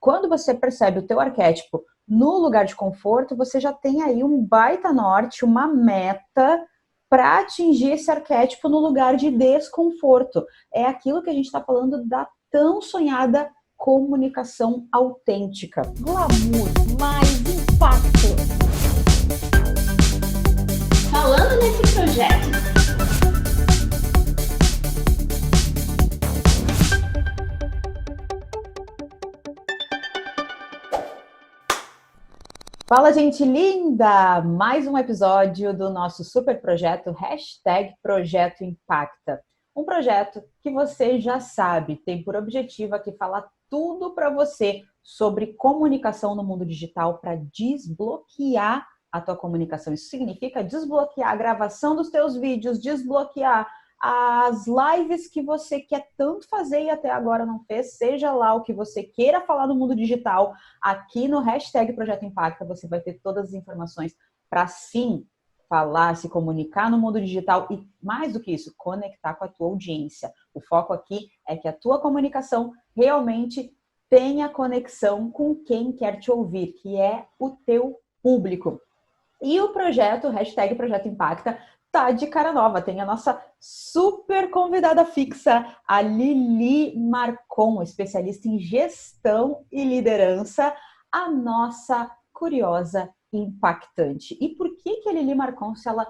quando você percebe o teu arquétipo no lugar de conforto, você já tem aí um baita norte, uma meta para atingir esse arquétipo no lugar de desconforto. É aquilo que a gente está falando da tão sonhada comunicação autêntica. Glamour, mais impacto. Falando nesse projeto, Fala, gente linda! Mais um episódio do nosso super projeto Projeto Impacta. Um projeto que você já sabe, tem por objetivo aqui falar tudo para você sobre comunicação no mundo digital para desbloquear a tua comunicação. Isso significa desbloquear a gravação dos teus vídeos, desbloquear as lives que você quer tanto fazer e até agora não fez, seja lá o que você queira falar no mundo digital, aqui no Projeto Impacta você vai ter todas as informações para sim falar, se comunicar no mundo digital e, mais do que isso, conectar com a tua audiência. O foco aqui é que a tua comunicação realmente tenha conexão com quem quer te ouvir, que é o teu público. E o projeto Projeto Impacta tá de cara nova. Tem a nossa super convidada fixa, a Lili Marcon, especialista em gestão e liderança, a nossa curiosa impactante. E por que a Lili Marcon, se ela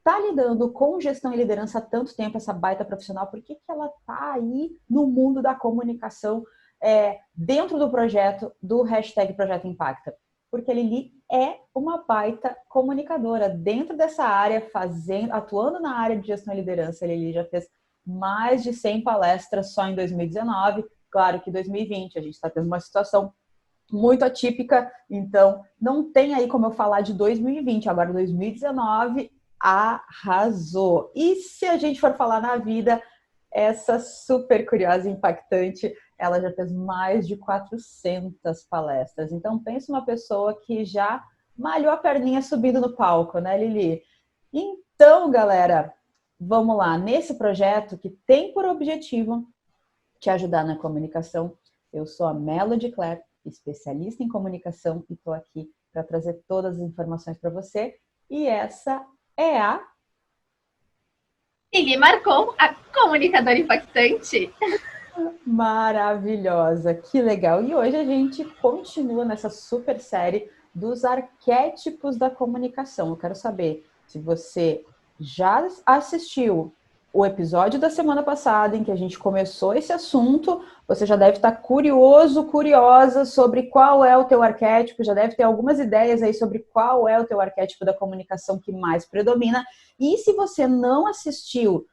tá lidando com gestão e liderança há tanto tempo, essa baita profissional, por que ela tá aí no mundo da comunicação dentro do projeto do Projeto Impacta? Porque a Lili é uma baita comunicadora dentro dessa área, atuando na área de gestão e liderança. A Lili já fez mais de 100 palestras só em 2019. Claro que 2020 a gente está tendo uma situação muito atípica, então não tem aí como eu falar de 2020. Agora 2019 arrasou. E se a gente for falar na vida, essa super curiosa e impactante, ela já fez mais de 400 palestras. Então, pensa uma pessoa que já malhou a perninha subindo no palco, né, Lili? Então, galera, vamos lá. Nesse projeto que tem por objetivo te ajudar na comunicação, eu sou a Melody Claire, especialista em comunicação, e estou aqui para trazer todas as informações para você. E essa é a Lili Marcon, a comunicadora impactante. Maravilhosa, que legal! E hoje a gente continua nessa super série dos arquétipos da comunicação. Eu quero saber se você já assistiu o episódio da semana passada em que a gente começou esse assunto. Você já deve estar curioso, curiosa sobre qual é o teu arquétipo, já deve ter algumas ideias aí sobre qual é o teu arquétipo da comunicação que mais predomina. E se você não assistiu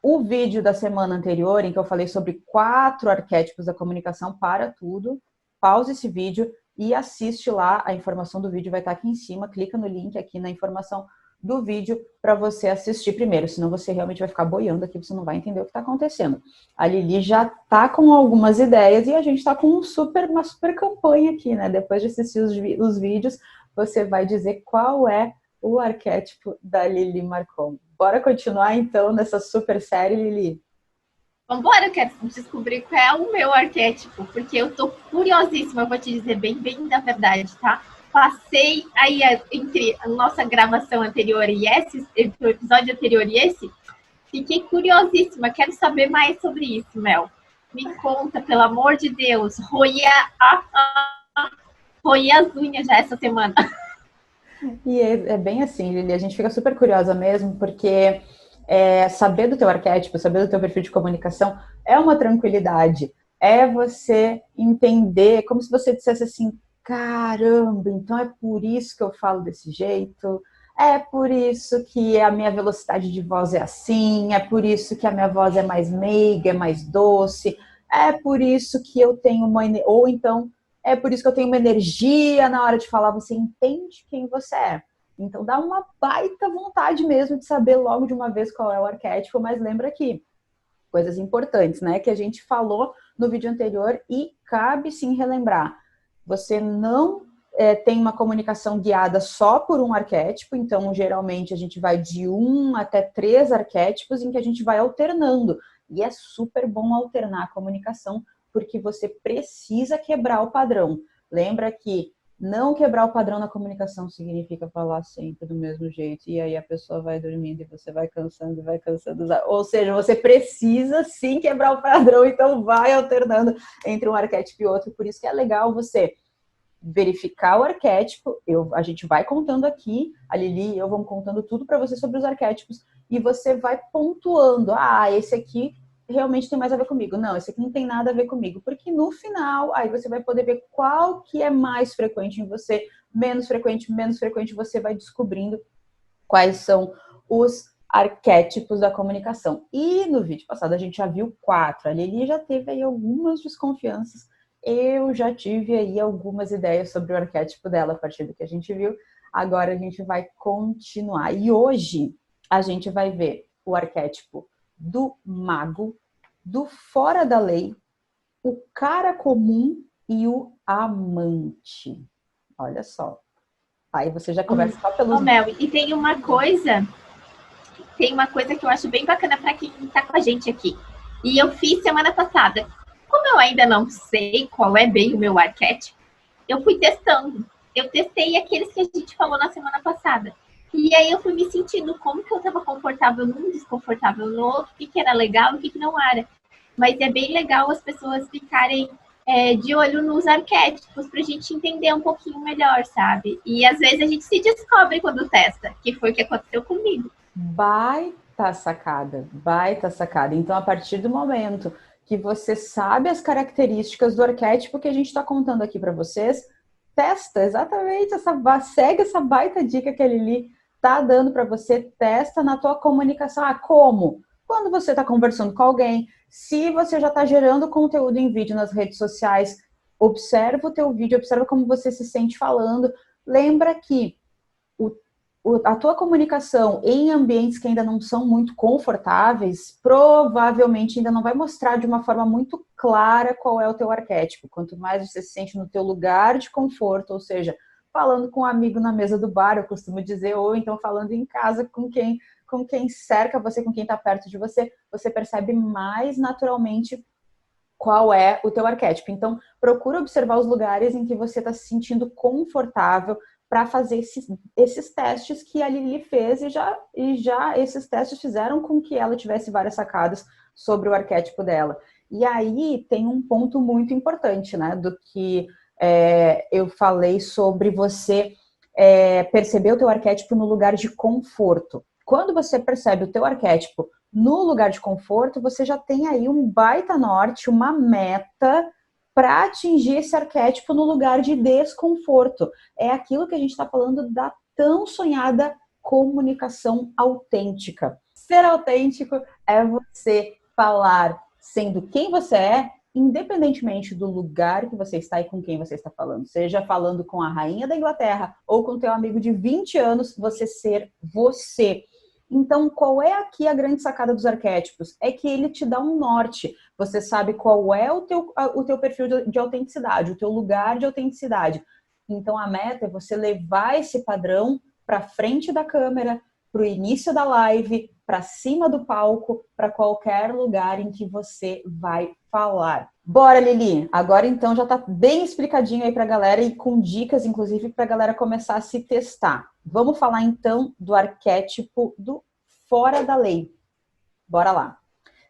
o vídeo da semana anterior, em que eu falei sobre 4 arquétipos da comunicação, para tudo, pausa esse vídeo e assiste lá. A informação do vídeo vai estar aqui em cima, clica no link aqui na informação do vídeo para você assistir primeiro, senão você realmente vai ficar boiando aqui, você não vai entender o que está acontecendo. A Lili já está com algumas ideias e a gente está com uma super campanha aqui, né? Depois de assistir os vídeos, você vai dizer qual é o arquétipo da Lili Marcon. Bora continuar, então, nessa super série, Lili? Vambora, eu quero descobrir qual é o meu arquétipo, porque eu tô curiosíssima, eu vou te dizer bem da verdade, tá? Passei aí entre a nossa gravação anterior e o episódio anterior e esse, fiquei curiosíssima, quero saber mais sobre isso, Mel. Me conta, pelo amor de Deus, roí as unhas já essa semana. E é bem assim, Lili, a gente fica super curiosa mesmo, porque saber do teu arquétipo, saber do teu perfil de comunicação é uma tranquilidade. É você entender, como se você dissesse assim, caramba, então é por isso que eu falo desse jeito, é por isso que a minha velocidade de voz é assim, é por isso que a minha voz é mais meiga, é mais doce, é por isso que eu tenho ou então é por isso que eu tenho uma energia na hora de falar. Você entende quem você é. Então dá uma baita vontade mesmo de saber logo de uma vez qual é o arquétipo, mas lembra aqui, coisas importantes, né, que a gente falou no vídeo anterior e cabe sim relembrar. Você não tem uma comunicação guiada só por um arquétipo, então geralmente a gente vai de 1 até 3 arquétipos em que a gente vai alternando. E é super bom alternar a comunicação porque você precisa quebrar o padrão. Lembra que não quebrar o padrão na comunicação significa falar sempre do mesmo jeito, e aí a pessoa vai dormindo e você vai cansando, vai cansando. Ou seja, você precisa sim quebrar o padrão, então vai alternando entre um arquétipo e outro. Por isso que é legal você verificar o arquétipo. A gente vai contando aqui, a Lili e eu vamos contando tudo para você sobre os arquétipos, e você vai pontuando. Ah, esse aqui realmente tem mais a ver comigo. Não, esse aqui não tem nada a ver comigo. Porque no final, aí você vai poder ver qual que é mais frequente em você, menos frequente, você vai descobrindo quais são os arquétipos da comunicação. E no vídeo passado a gente já viu 4. A Lili já teve aí algumas desconfianças. Eu já tive aí algumas ideias sobre o arquétipo dela a partir do que a gente viu. Agora a gente vai continuar. E hoje a gente vai ver o arquétipo do mago, do fora da lei, o cara comum e o amante. Olha só. Aí você já começa só pelos... Mel, e tem uma coisa que eu acho bem bacana para quem está com a gente aqui. E eu fiz semana passada. Como eu ainda não sei qual é bem o meu arquétipo, eu fui testando. Eu testei aqueles que a gente falou na semana passada. E aí eu fui me sentindo como que eu estava confortável num, desconfortável no outro, o que era legal e o que não era. Mas é bem legal as pessoas ficarem de olho nos arquétipos pra gente entender um pouquinho melhor, sabe? E às vezes a gente se descobre quando testa, que foi o que aconteceu comigo. Baita sacada, baita sacada. Então, a partir do momento que você sabe as características do arquétipo que a gente está contando aqui para vocês, testa exatamente, segue essa baita dica que a Lili tá dando para você, testa na tua comunicação. Ah, como? Quando você está conversando com alguém, se você já está gerando conteúdo em vídeo nas redes sociais, observa o teu vídeo, observa como você se sente falando. Lembra que a tua comunicação em ambientes que ainda não são muito confortáveis, provavelmente ainda não vai mostrar de uma forma muito clara qual é o teu arquétipo. Quanto mais você se sente no teu lugar de conforto, ou seja, falando com um amigo na mesa do bar, eu costumo dizer, ou então falando em casa com quem cerca você, com quem está perto de você, você percebe mais naturalmente qual é o teu arquétipo. Então, procura observar os lugares em que você está se sentindo confortável para fazer esses testes que a Lili fez e já esses testes fizeram com que ela tivesse várias sacadas sobre o arquétipo dela. E aí tem um ponto muito importante, né, do que eu falei sobre você perceber o teu arquétipo no lugar de conforto. Quando você percebe o teu arquétipo no lugar de conforto, você já tem aí um baita norte, uma meta para atingir esse arquétipo no lugar de desconforto. É aquilo que a gente está falando da tão sonhada comunicação autêntica. Ser autêntico é você falar sendo quem você é, independentemente do lugar que você está e com quem você está falando. Seja falando com a rainha da Inglaterra ou com teu amigo de 20 anos, você ser você. Então, qual é aqui a grande sacada dos arquétipos? É que ele te dá um norte. Você sabe qual é o teu perfil de autenticidade, o teu lugar de autenticidade. Então, a meta é você levar esse padrão para frente da câmera, para o início da live, para cima do palco, para qualquer lugar em que você vai falar. Bora, Lili! Agora, então, já está bem explicadinho aí para a galera e com dicas, inclusive, para a galera começar a se testar. Vamos falar, então, do arquétipo do fora da lei. Bora lá.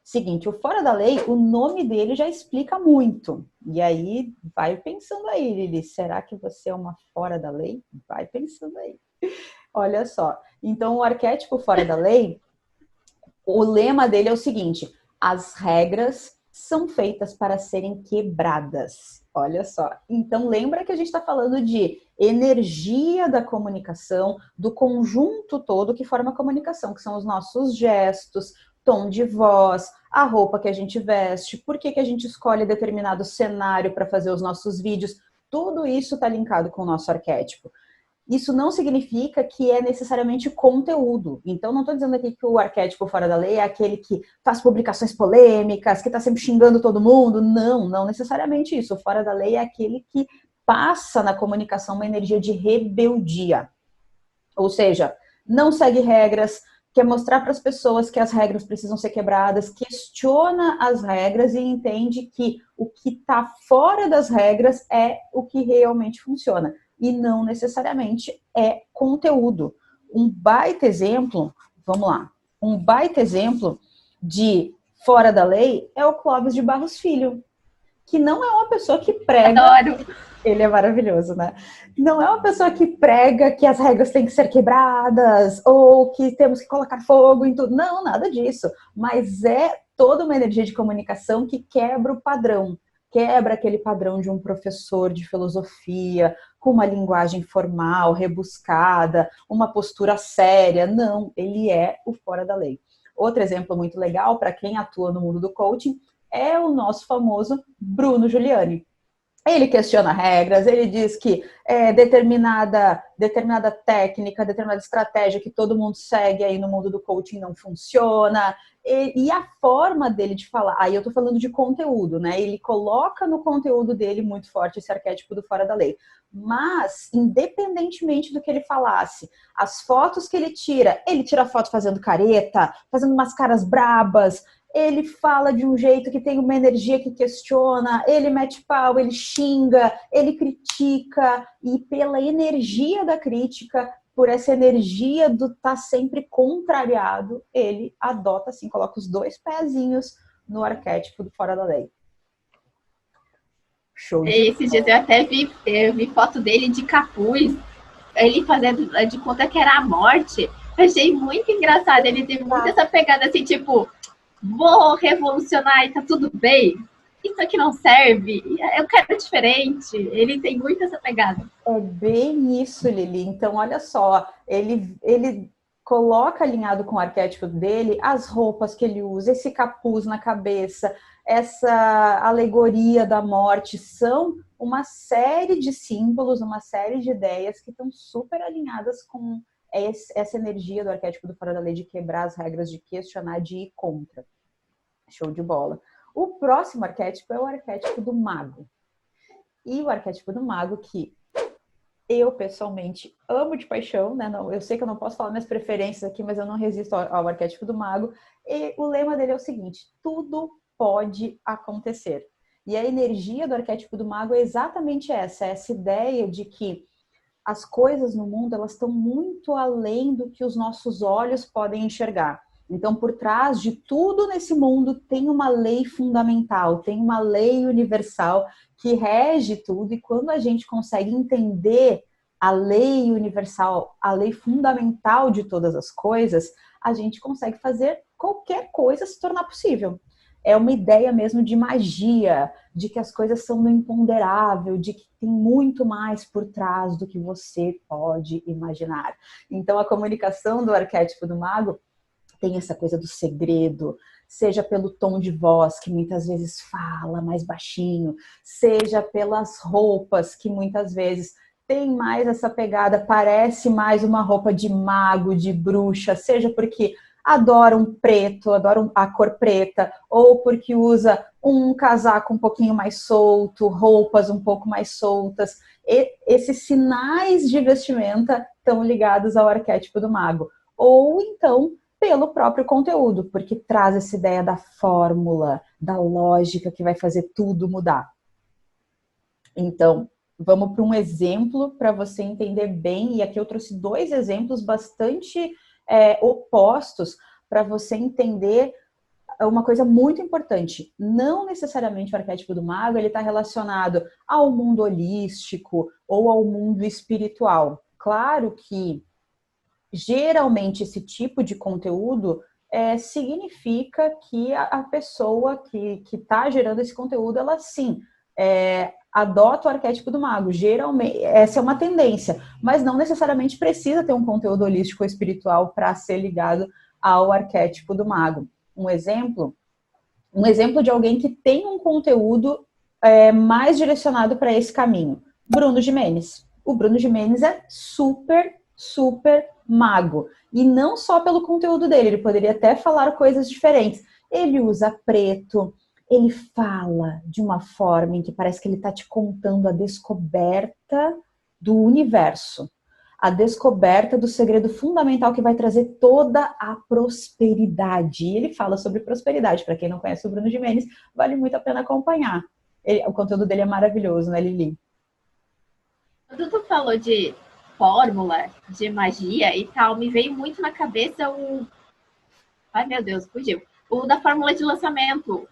Seguinte, o fora da lei, o nome dele já explica muito. E aí, vai pensando aí, Lili, será que você é uma fora da lei? Vai pensando aí. Olha só. Então, o arquétipo fora da lei, o lema dele é o seguinte: as regras são feitas para serem quebradas. Olha só. Então, lembra que a gente está falando de energia da comunicação, do conjunto todo que forma a comunicação, que são os nossos gestos, tom de voz, a roupa que a gente veste, por que a gente escolhe determinado cenário para fazer os nossos vídeos. Tudo isso está linkado com o nosso arquétipo. Isso não significa que é necessariamente conteúdo. Então, não estou dizendo aqui que o arquétipo fora da lei é aquele que faz publicações polêmicas, que está sempre xingando todo mundo. Não, não necessariamente isso. O fora da lei é aquele que passa na comunicação uma energia de rebeldia. Ou seja, não segue regras, quer mostrar para as pessoas que as regras precisam ser quebradas, questiona as regras e entende que o que está fora das regras é o que realmente funciona e não necessariamente é conteúdo. Um baita exemplo, vamos lá, um baita exemplo de fora da lei é o Clóvis de Barros Filho, que não é uma pessoa que prega... Adoro! Ele é maravilhoso, né? Não é uma pessoa que prega que as regras têm que ser quebradas ou que temos que colocar fogo em tudo. Não, nada disso. Mas é toda uma energia de comunicação que quebra o padrão. Quebra aquele padrão de um professor de filosofia com uma linguagem formal, rebuscada, uma postura séria. Não, ele é o fora da lei. Outro exemplo muito legal para quem atua no mundo do coaching é o nosso famoso Bruno Giuliani. Ele questiona regras, ele diz que determinada técnica, determinada estratégia que todo mundo segue aí no mundo do coaching não funciona. E a forma dele de falar, aí eu tô falando de conteúdo, né? Ele coloca no conteúdo dele muito forte esse arquétipo do fora da lei. Mas, independentemente do que ele falasse, as fotos que ele tira foto fazendo careta, fazendo umas caras brabas, ele fala de um jeito que tem uma energia que questiona, ele mete pau, ele xinga, ele critica, e pela energia da crítica, por essa energia do estar sempre contrariado, ele adota assim, coloca os 2 pezinhos no arquétipo do fora da lei. Show de Esses dias eu vi foto dele de capuz, ele fazendo de conta que era a morte. Eu achei muito engraçado, ele tem muito essa pegada assim, tipo, vou revolucionar e tá tudo bem. Isso aqui não serve, eu quero diferente. Ele tem muito essa pegada. É bem isso, Lili. Então, olha só, ele coloca alinhado com o arquétipo dele as roupas que ele usa, esse capuz na cabeça, essa alegoria da morte, são uma série de símbolos, uma série de ideias que estão super alinhadas com essa energia do arquétipo do fora da lei de quebrar as regras, de questionar, de ir contra. Show de bola. O próximo arquétipo é o arquétipo do mago. E o arquétipo do mago, que eu pessoalmente amo de paixão, né? Não, eu sei que eu não posso falar minhas preferências aqui, mas eu não resisto ao arquétipo do mago. E o lema dele é o seguinte: tudo pode acontecer. E a energia do arquétipo do mago é exatamente essa ideia de que as coisas no mundo, elas estão muito além do que os nossos olhos podem enxergar. Então, por trás de tudo nesse mundo tem uma lei fundamental, tem uma lei universal que rege tudo, e quando a gente consegue entender a lei universal, a lei fundamental de todas as coisas, a gente consegue fazer qualquer coisa se tornar possível. É uma ideia mesmo de magia, de que as coisas são no imponderável, de que tem muito mais por trás do que você pode imaginar. Então, a comunicação do arquétipo do mago tem essa coisa do segredo, seja pelo tom de voz, que muitas vezes fala mais baixinho, seja pelas roupas, que muitas vezes tem mais essa pegada, parece mais uma roupa de mago, de bruxa, seja porque adoram preto, adoram a cor preta, ou porque usa um casaco um pouquinho mais solto, roupas um pouco mais soltas. E esses sinais de vestimenta estão ligados ao arquétipo do mago. Ou então pelo próprio conteúdo, porque traz essa ideia da fórmula, da lógica que vai fazer tudo mudar. Então, vamos para um exemplo para você entender bem, e aqui eu trouxe 2 exemplos bastante opostos para você entender uma coisa muito importante. Não necessariamente o arquétipo do mago ele está relacionado ao mundo holístico ou ao mundo espiritual. Claro que geralmente esse tipo de conteúdo significa que a pessoa que está gerando esse conteúdo, ela sim adota o arquétipo do mago. Geralmente, essa é uma tendência, mas não necessariamente precisa ter um conteúdo holístico ou espiritual para ser ligado ao arquétipo do mago. Um exemplo de alguém que tem um conteúdo mais direcionado para esse caminho. Bruno Gimenez. O Bruno Gimenez é super mago. E não só pelo conteúdo dele, ele poderia até falar coisas diferentes. Ele usa preto, ele fala de uma forma em que parece que ele está te contando a descoberta do universo. a descoberta do segredo fundamental que vai trazer toda a prosperidade. E ele fala sobre prosperidade. Para quem não conhece o Bruno Gimenez, vale muito a pena acompanhar. O conteúdo dele é maravilhoso, né, Lili? Quando tu falou de fórmula, de magia e tal, me veio muito na cabeça o... Ai, meu Deus, fugiu. O da fórmula de lançamento.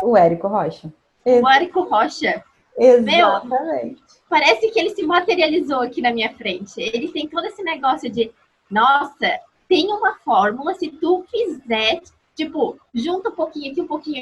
O Érico Rocha. O Érico Rocha. Exatamente. Meu, parece que ele se materializou aqui na minha frente. Ele tem todo esse negócio de, nossa, tem uma fórmula, se tu fizer, tipo, junta um pouquinho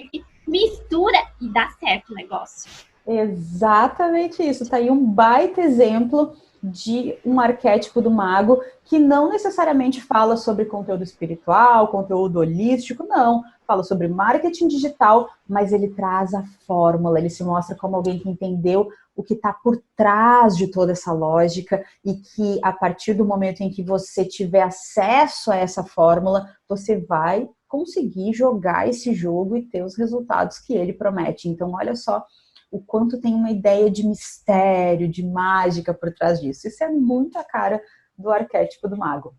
aqui, mistura e dá certo o negócio. Exatamente isso. Tá aí um baita exemplo de um arquétipo do mago que não necessariamente fala sobre conteúdo espiritual, conteúdo holístico, não. Fala sobre marketing digital, mas ele traz a fórmula, ele se mostra como alguém que entendeu o que está por trás de toda essa lógica e que a partir do momento em que você tiver acesso a essa fórmula, você vai conseguir jogar esse jogo e ter os resultados que ele promete. Então, olha só o quanto tem uma ideia de mistério, de mágica por trás disso. Isso é muito a cara do arquétipo do mago.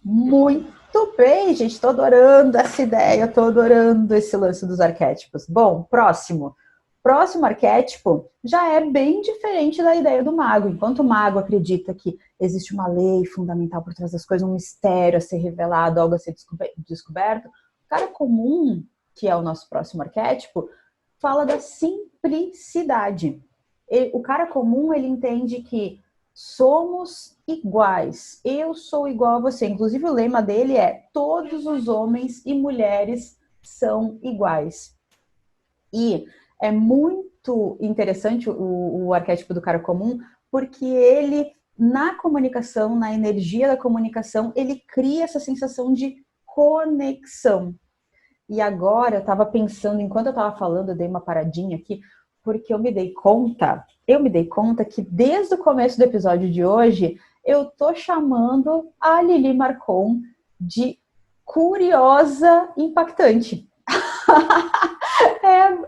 Muito bem, gente. Estou adorando essa ideia, estou adorando esse lance dos arquétipos. Bom, próximo. Próximo arquétipo já é bem diferente da ideia do mago. Enquanto o mago acredita que existe uma lei fundamental por trás das coisas, um mistério a ser revelado, algo a ser descoberto, o cara comum, que é o nosso próximo arquétipo, fala da simplicidade. O cara comum, ele entende que somos iguais. Eu sou igual a você. Inclusive, o lema dele é: todos os homens e mulheres são iguais. E é muito interessante o arquétipo do cara comum, porque ele, na comunicação, na energia da comunicação, ele cria essa sensação de conexão. E agora eu estava pensando, enquanto eu estava falando, eu dei uma paradinha aqui, porque eu me dei conta que desde o começo do episódio de hoje, eu tô chamando a Lili Marcon de curiosa impactante.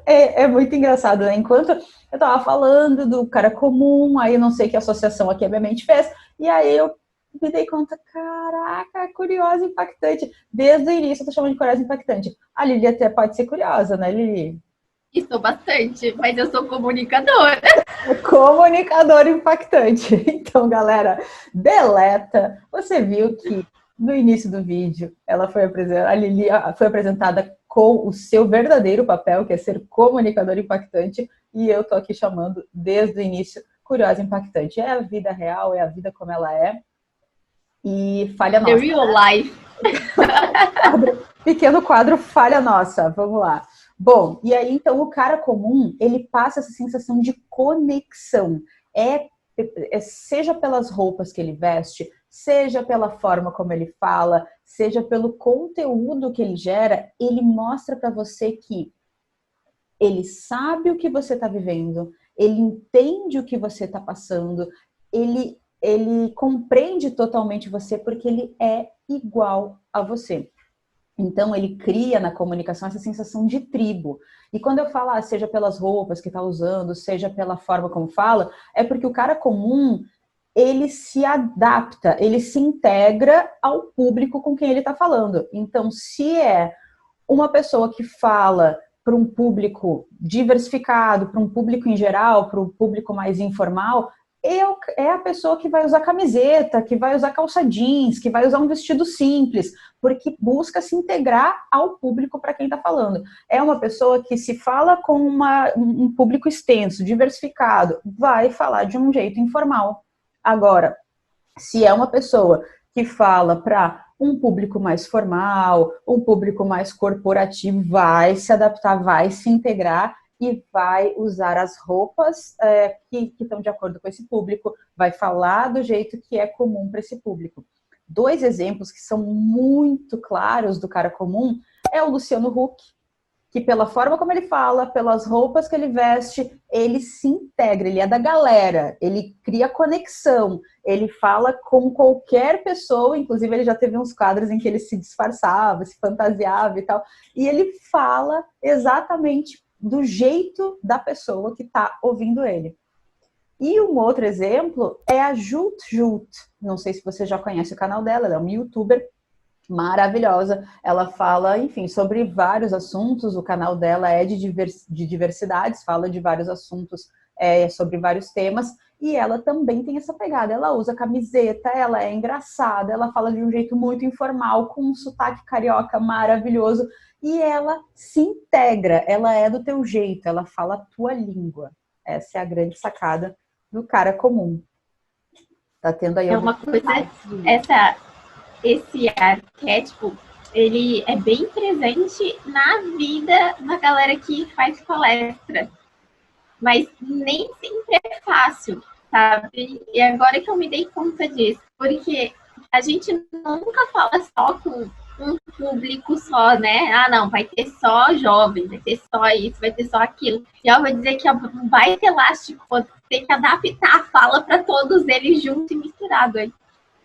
É muito engraçado, né? Enquanto eu estava falando do cara comum, aí eu não sei que associação aqui a minha mente fez, e aí eu me dei conta, caraca, curiosa, impactante. Desde o início eu tô chamando de curiosa, impactante. A Lili até pode ser curiosa, né, Lili? Estou bastante, mas eu sou comunicadora. Comunicadora impactante. Então, galera, deleta. Você viu que no início do vídeo a Lili foi apresentada com o seu verdadeiro papel, que é ser comunicadora impactante, e eu tô aqui chamando desde o início curiosa impactante. É a vida real, é a vida como ela é. E falha nossa. The real life. Pequeno quadro falha nossa. Vamos lá. Bom, e aí então o cara comum, ele passa essa sensação de conexão. Seja pelas roupas que ele veste, seja pela forma como ele fala, seja pelo conteúdo que ele gera, ele mostra para você que ele sabe o que você está vivendo, ele entende o que você está passando, ele compreende totalmente você porque ele é igual a você. Então, ele cria na comunicação essa sensação de tribo. E quando eu falo, seja pelas roupas que está usando, seja pela forma como fala, é porque o cara comum, ele se adapta, ele se integra ao público com quem ele está falando. Então, se é uma pessoa que fala para um público diversificado, para um público em geral, para um público mais informal, é a pessoa que vai usar camiseta, que vai usar calça jeans, que vai usar um vestido simples, porque busca se integrar ao público para quem está falando. É uma pessoa que se fala com um público extenso, diversificado, vai falar de um jeito informal. Agora, se é uma pessoa que fala para um público mais formal, um público mais corporativo, vai se adaptar, vai se integrar e vai usar as roupas que estão de acordo com esse público, vai falar do jeito que é comum para esse público. 2 exemplos que são muito claros do cara comum é o Luciano Huck, que pela forma como ele fala, pelas roupas que ele veste, ele se integra, ele é da galera, ele cria conexão, ele fala com qualquer pessoa, inclusive ele já teve uns quadros em que ele se disfarçava, se fantasiava e tal, e ele fala exatamente do jeito da pessoa que está ouvindo ele. E um outro exemplo é a Jut Jut. Não sei se você já conhece o canal dela, ela é uma youtuber maravilhosa. Ela fala, enfim, sobre vários assuntos. O canal dela é de diversidades, fala de vários assuntos, sobre vários temas. E ela também tem essa pegada. Ela usa camiseta, ela é engraçada, ela fala de um jeito muito informal, com um sotaque carioca maravilhoso. E ela se integra, ela é do teu jeito, ela fala a tua língua. Essa é a grande sacada do cara comum. Tá tendo aí É algum... uma coisa, esse arquétipo, ele é bem presente na vida da galera que faz palestra, mas nem sempre é fácil, sabe? E agora que eu me dei conta disso, porque a gente nunca fala só com um público só, né? Ah, não, vai ter só jovem, vai ter só isso, vai ter só aquilo. E eu vou dizer que vai ter elástico, tem que adaptar a fala para todos eles junto e misturado aí.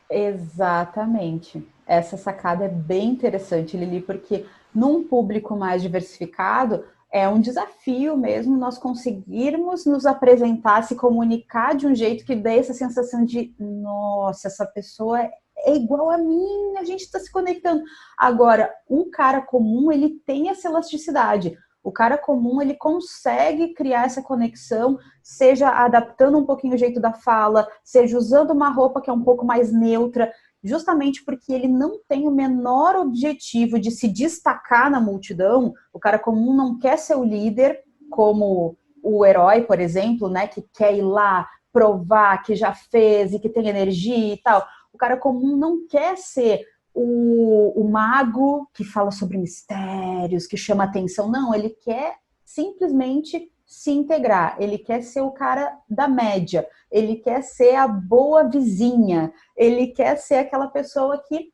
Exatamente. Essa sacada é bem interessante, Lili, porque num público mais diversificado, é um desafio mesmo nós conseguirmos nos apresentar, se comunicar de um jeito que dê essa sensação de, nossa, essa pessoa é igual a mim, a gente está se conectando. Agora, o cara comum, ele tem essa elasticidade. O cara comum, ele consegue criar essa conexão, seja adaptando um pouquinho o jeito da fala, seja usando uma roupa que é um pouco mais neutra, justamente porque ele não tem o menor objetivo de se destacar na multidão. O cara comum não quer ser o líder, como o herói, por exemplo, né, que quer ir lá provar que já fez e que tem energia e tal. O cara comum não quer ser o mago que fala sobre mistérios, que chama atenção. Não, ele quer simplesmente se integrar. Ele quer ser o cara da média. Ele quer ser a boa vizinha. Ele quer ser aquela pessoa que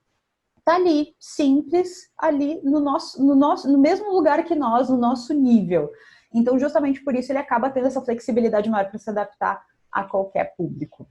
tá ali, simples, ali no mesmo lugar que nós, no nosso nível. Então, justamente por isso, ele acaba tendo essa flexibilidade maior para se adaptar a qualquer público.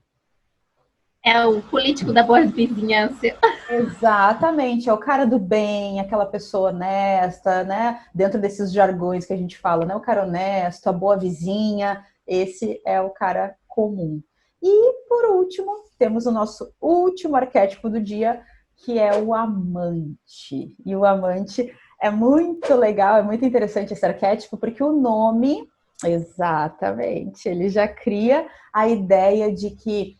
É o político da boa vizinhança. Exatamente, é o cara do bem, aquela pessoa honesta, né? Dentro desses jargões que a gente fala, né? O cara honesto, a boa vizinha, esse é o cara comum. E, por último, temos o nosso último arquétipo do dia, que é o amante. E o amante é muito legal, é muito interessante esse arquétipo, porque o nome, exatamente, ele já cria a ideia de que,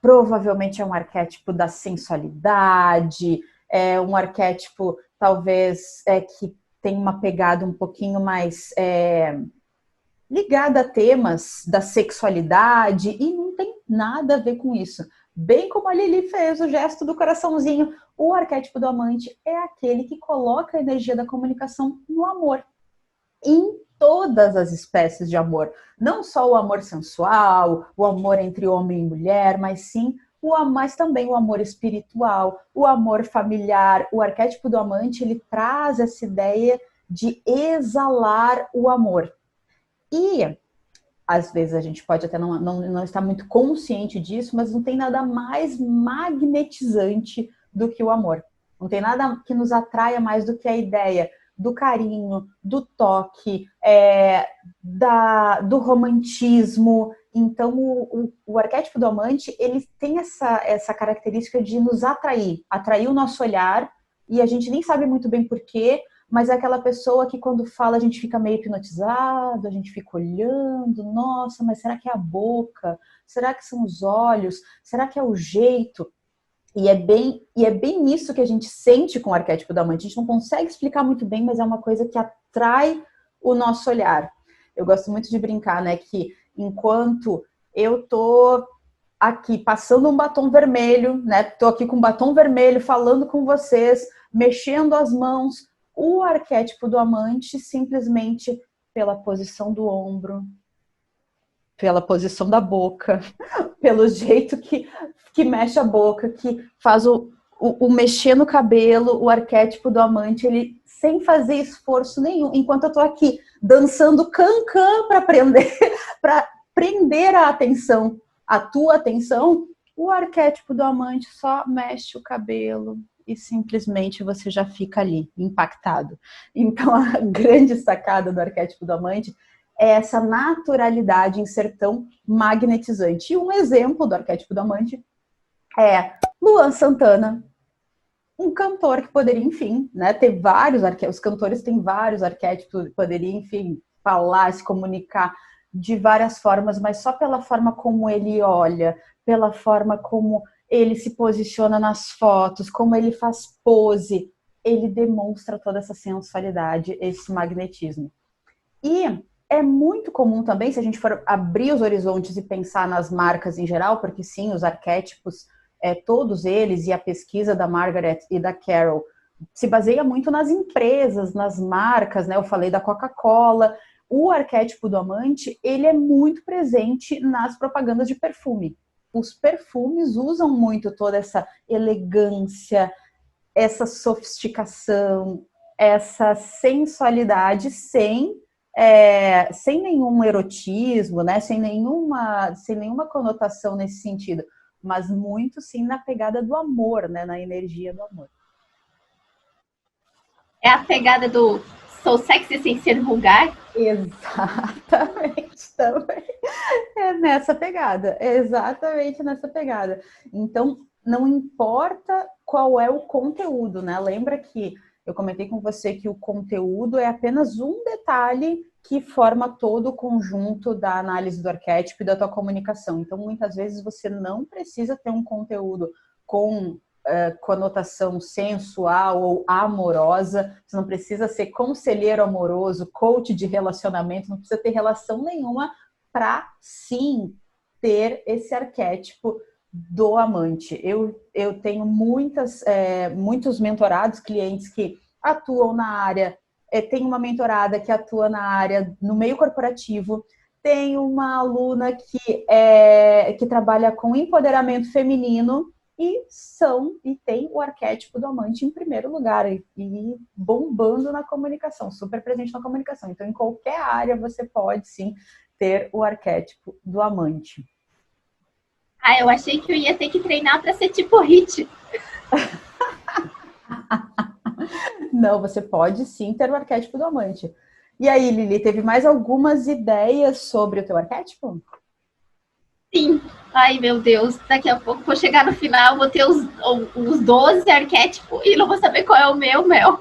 provavelmente é um arquétipo da sensualidade, é um arquétipo talvez que tem uma pegada um pouquinho mais ligada a temas da sexualidade, e não tem nada a ver com isso. Bem como a Lili fez o gesto do coraçãozinho, o arquétipo do amante é aquele que coloca a energia da comunicação no amor. Em todas as espécies de amor. Não só o amor sensual, o amor entre homem e mulher, mas sim mas também o amor espiritual, o amor familiar. O arquétipo do amante, ele traz essa ideia de exalar o amor. E às vezes a gente pode até não estar muito consciente disso, mas não tem nada mais magnetizante do que o amor. Não tem nada que nos atraia mais do que a ideia do carinho, do toque, do romantismo. Então, o arquétipo do amante, ele tem essa característica de nos atrair o nosso olhar, e a gente nem sabe muito bem por quê, mas é aquela pessoa que quando fala a gente fica meio hipnotizado, a gente fica olhando, nossa, mas será que é a boca? Será que são os olhos? Será que é o jeito? E é bem isso que a gente sente com o arquétipo do amante. A gente não consegue explicar muito bem, mas é uma coisa que atrai o nosso olhar. Eu gosto muito de brincar, né, que enquanto eu tô aqui passando um batom vermelho, né, tô aqui com um batom vermelho falando com vocês, mexendo as mãos, o arquétipo do amante simplesmente pela posição do ombro, pela posição da boca, pelo jeito que mexe a boca, que faz o mexer no cabelo, o arquétipo do amante, ele sem fazer esforço nenhum, enquanto eu tô aqui dançando cancan para prender a atenção, a tua atenção, o arquétipo do amante só mexe o cabelo e simplesmente você já fica ali, impactado. Então, a grande sacada do arquétipo do amante é essa naturalidade em ser tão magnetizante. E um exemplo do arquétipo do amante é Luan Santana, um cantor que poderia, enfim, né, ter vários arquétipos. Os cantores têm vários arquétipos, poderia, enfim, falar, se comunicar de várias formas, mas só pela forma como ele olha, pela forma como ele se posiciona nas fotos, como ele faz pose, ele demonstra toda essa sensualidade, esse magnetismo. E é muito comum também, se a gente for abrir os horizontes e pensar nas marcas em geral, porque sim, os arquétipos, todos eles, e a pesquisa da Margaret e da Carol, se baseia muito nas empresas, nas marcas, né? Eu falei da Coca-Cola. O arquétipo do amante, ele é muito presente nas propagandas de perfume. Os perfumes usam muito toda essa elegância, essa sofisticação, essa sensualidade sem nenhum erotismo, né? Sem nenhuma conotação nesse sentido, mas muito sim na pegada do amor, né? Na energia do amor. É a pegada do sou sexy sem ser vulgar? Exatamente, também. É nessa pegada, exatamente nessa pegada. Então, não importa qual é o conteúdo, né? Lembra que eu comentei com você que o conteúdo é apenas um detalhe que forma todo o conjunto da análise do arquétipo e da tua comunicação. Então, muitas vezes você não precisa ter um conteúdo com conotação sensual ou amorosa, você não precisa ser conselheiro amoroso, coach de relacionamento, não precisa ter relação nenhuma para sim ter esse arquétipo do amante. Eu tenho muitos mentorados, clientes que atuam na área, tem uma mentorada que atua na área no meio corporativo, tem uma aluna que trabalha com empoderamento feminino e tem o arquétipo do amante em primeiro lugar e bombando na comunicação, super presente na comunicação. Então, em qualquer área você pode sim ter o arquétipo do amante. Ah, eu achei que eu ia ter que treinar para ser tipo Hit. Não, você pode sim ter o arquétipo do amante. E aí, Lili, teve mais algumas ideias sobre o teu arquétipo? Sim. Ai, meu Deus. Daqui a pouco vou chegar no final, vou ter os 12 arquétipos e não vou saber qual é o meu.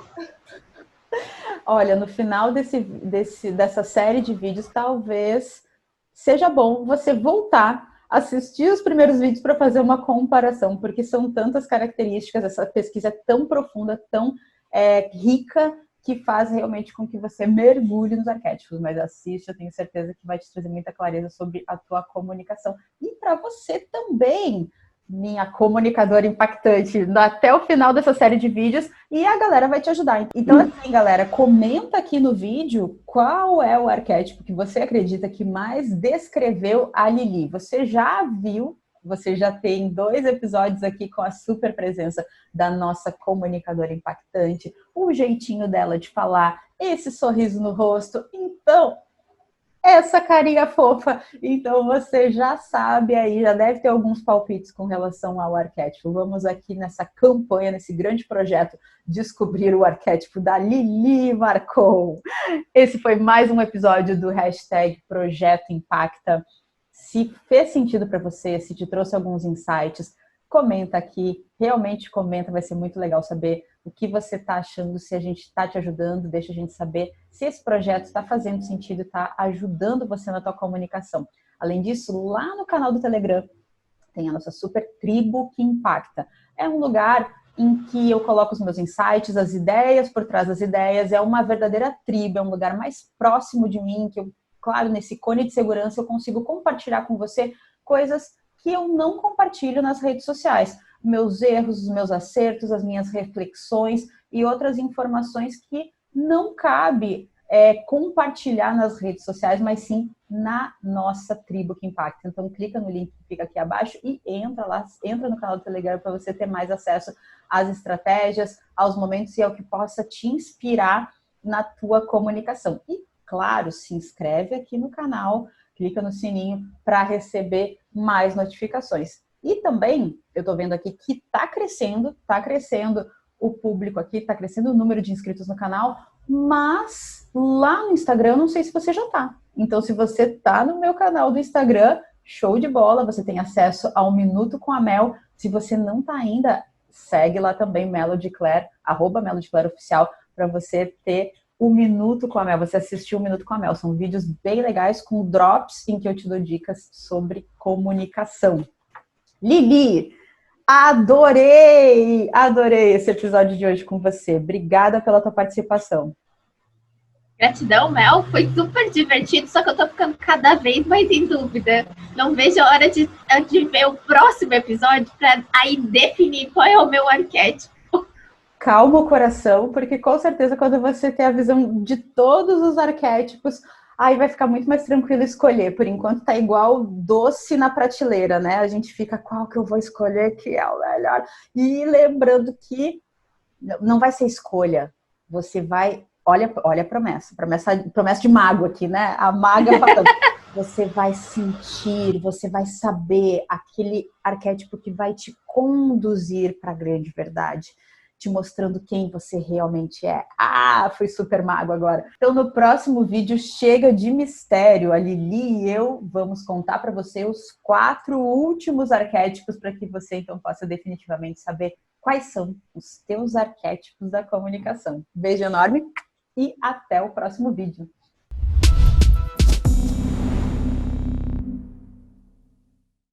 Olha, no final dessa série de vídeos, talvez seja bom você voltar, assistir os primeiros vídeos para fazer uma comparação, porque são tantas características, essa pesquisa é tão profunda, tão rica, que faz realmente com que você mergulhe nos arquétipos. Mas assiste, eu tenho certeza que vai te trazer muita clareza sobre a tua comunicação. E para você também, minha comunicadora impactante, até o final dessa série de vídeos, e a galera vai te ajudar. Então, assim, galera, comenta aqui no vídeo qual é o arquétipo que você acredita que mais descreveu a Lili. Você já viu, você já tem 2 episódios aqui com a super presença da nossa comunicadora impactante, o jeitinho dela de falar, esse sorriso no rosto. Então, essa carinha fofa. Então você já sabe aí, já deve ter alguns palpites com relação ao arquétipo. Vamos aqui nessa campanha, nesse grande projeto, descobrir o arquétipo da Lili Marcon. Esse foi mais um episódio do hashtag Projeto Impacta. Se fez sentido para você, se te trouxe alguns insights, comenta aqui, realmente comenta, vai ser muito legal saber o que você está achando, se a gente está te ajudando, deixa a gente saber se esse projeto está fazendo sentido, está ajudando você na tua comunicação. Além disso, lá no canal do Telegram tem a nossa super tribo que impacta. É um lugar em que eu coloco os meus insights, as ideias por trás das ideias, é uma verdadeira tribo, é um lugar mais próximo de mim, que eu, claro, nesse cone de segurança eu consigo compartilhar com você coisas que eu não compartilho nas redes sociais. Meus erros, os meus acertos, as minhas reflexões e outras informações que não cabe compartilhar nas redes sociais, mas sim na nossa tribo que impacta. Então, clica no link que fica aqui abaixo e entra lá, entra no canal do Telegram para você ter mais acesso às estratégias, aos momentos e ao que possa te inspirar na tua comunicação. E, claro, se inscreve aqui no canal, clica no sininho para receber mais notificações. E também, eu estou vendo aqui que está crescendo o público aqui, está crescendo o número de inscritos no canal. Mas lá no Instagram, eu não sei se você já tá. Então, se você tá no meu canal do Instagram, show de bola, você tem acesso ao Minuto com a Mel. Se você não tá ainda, segue lá também Melody Claire, @melodiclaireoficial, para você ter o Minuto com a Mel, você assistiu o Minuto com a Mel. São vídeos bem legais com drops em que eu te dou dicas sobre comunicação. Lili, adorei esse episódio de hoje com você. Obrigada pela tua participação. Gratidão, Mel. Foi super divertido, só que eu tô ficando cada vez mais em dúvida. Não vejo a hora de ver o próximo episódio para aí definir qual é o meu arquétipo. Calma o coração, porque com certeza quando você ter a visão de todos os arquétipos, aí vai ficar muito mais tranquilo escolher. Por enquanto tá igual doce na prateleira, né? A gente fica, qual que eu vou escolher que é o melhor? E lembrando que não vai ser escolha. Você vai... Olha a promessa de mago aqui, né? A maga falando. Você vai sentir, você vai saber aquele arquétipo que vai te conduzir para a grande verdade, te mostrando quem você realmente é. Ah, fui super mago agora. Então, no próximo vídeo, chega de mistério. A Lili e eu vamos contar para você os 4 últimos arquétipos para que você, então, possa definitivamente saber quais são os teus arquétipos da comunicação. Beijo enorme e até o próximo vídeo.